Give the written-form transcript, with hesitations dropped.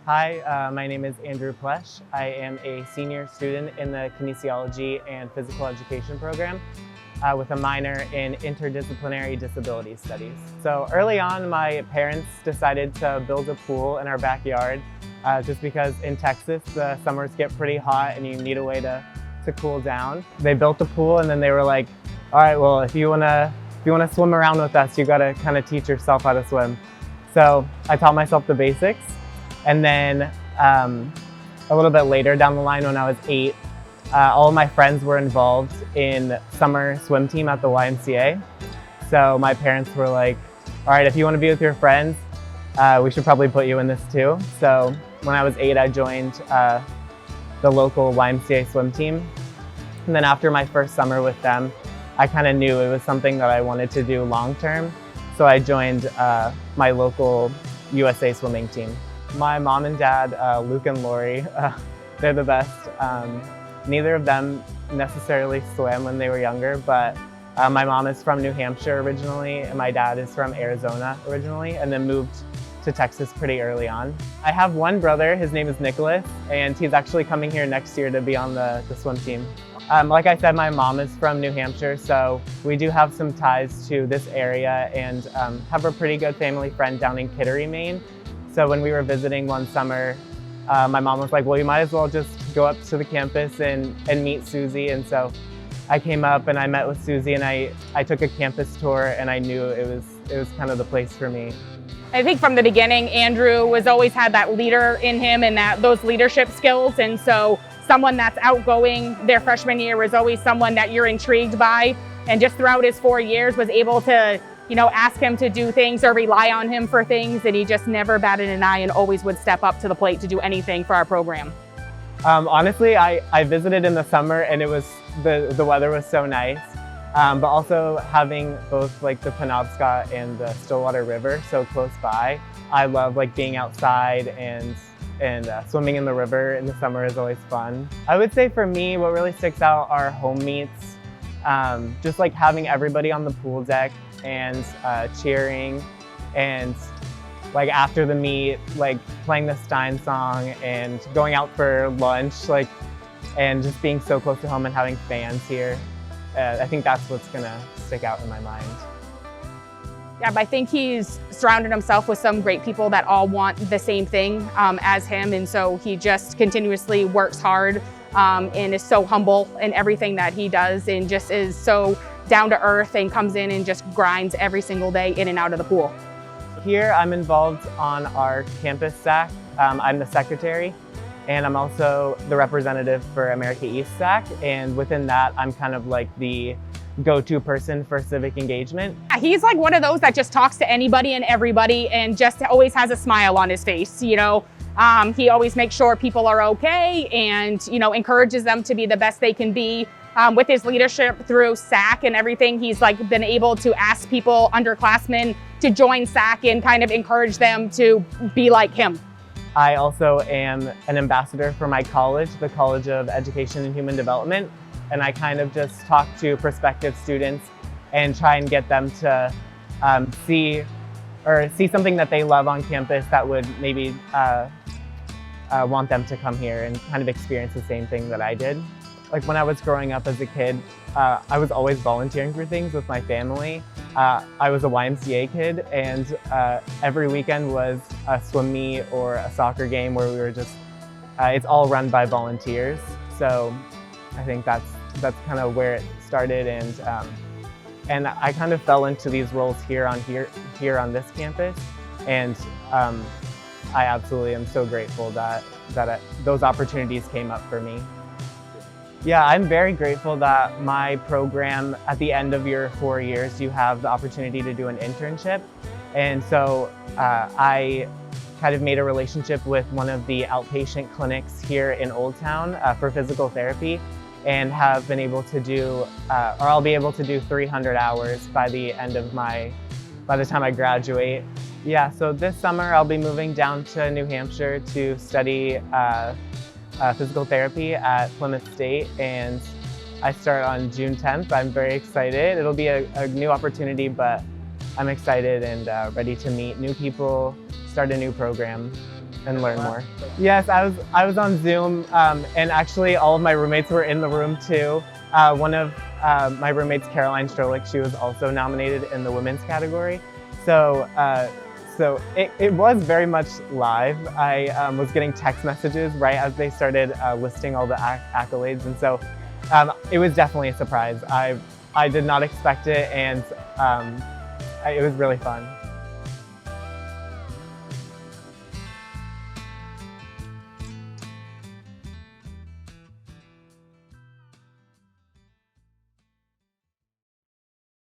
Hi, my name is Andrew Plese. I am a senior student in the Kinesiology and Physical Education program with a minor in interdisciplinary disability studies. So early on, my parents decided to build a pool in our backyard just because in Texas, the summers get pretty hot and you need a way to cool down. They built the pool and then they were like, all right, well, if you wanna swim around with us, you gotta kind of teach yourself how to swim. So I taught myself the basics. And then a little bit later down the line when I was 8, all of my friends were involved in summer swim team at the YMCA. So my parents were like, all right, if you want to be with your friends, we should probably put you in this too. So when I was 8, I joined the local YMCA swim team. And then after my first summer with them, I kind of knew it was something that I wanted to do long term. So I joined my local USA swimming team. My mom and dad, Luke and Lori, they're the best. Neither of them necessarily swam when they were younger, but my mom is from New Hampshire originally, and my dad is from Arizona originally, and then moved to Texas pretty early on. I have one brother, his name is Nicholas, and he's actually coming here next year to be on the swim team. Like I said, my mom is from New Hampshire, so we do have some ties to this area and have a pretty good family friend down in Kittery, Maine. So when we were visiting one summer, my mom was like, well, you might as well just go up to the campus and meet Susie. And so I came up and I met with Susie and I took a campus tour and I knew it was kind of the place for me. I think from the beginning, Andrew has always had that leader in him and those leadership skills. And so someone that's outgoing their freshman year was always someone that you're intrigued by. And just throughout his 4 years was able to, ask him to do things or rely on him for things. And he just never batted an eye and always would step up to the plate to do anything for our program. Honestly, I visited in the summer and it was the weather was so nice. But also having both like the Penobscot and the Stillwater River so close by. I love like being outside and swimming in the river in the summer is always fun. I would say for me, what really sticks out are home meets. Just like having everybody on the pool deck and cheering, and like after the meet, like playing the Stein song and going out for lunch, and just being so close to home and having fans here. I think that's what's gonna stick out in my mind. Yeah, but I think he's surrounded himself with some great people that all want the same thing as him. And so he just continuously works hard and is so humble in everything that he does and just is so down to earth and comes in and just grinds every single day in and out of the pool. Here I'm involved on our campus SAC. I'm the secretary. And I'm also the representative for America East SAC. And within that, I'm kind of like the go-to person for civic engagement. He's like one of those that just talks to anybody and everybody and just always has a smile on his face, He always makes sure people are okay and, encourages them to be the best they can be. With his leadership through SAC and everything, he's like been able to ask people, underclassmen, to join SAC and kind of encourage them to be like him. I also am an ambassador for my college, the College of Education and Human Development, and I kind of just talk to prospective students and try and get them to see something that they love on campus that would maybe want them to come here and kind of experience the same thing that I did. Like when I was growing up as a kid, I was always volunteering for things with my family. I was a YMCA kid, and every weekend was a swim meet or a soccer game where we were just, it's all run by volunteers. So I think that's kind of where it started, and I kind of fell into these roles here on this campus, and I absolutely am so grateful that those opportunities came up for me. Yeah, I'm very grateful that my program, at the end of your 4 years, you have the opportunity to do an internship. And so I kind of made a relationship with one of the outpatient clinics here in Old Town for physical therapy, and have been able to do, or I'll be able to do 300 hours by the time I graduate. Yeah, so this summer I'll be moving down to New Hampshire to study physical therapy at Plymouth State, and I start on June 10th. I'm very excited. It'll be a new opportunity, but I'm excited and ready to meet new people, start a new program. and learn more. Yes, I was on Zoom, and actually all of my roommates were in the room too. One of my roommates, Caroline Strolik, she was also nominated in the women's category. So it was very much live. I was getting text messages right as they started listing all the accolades, and so it was definitely a surprise. I did not expect it, and it was really fun.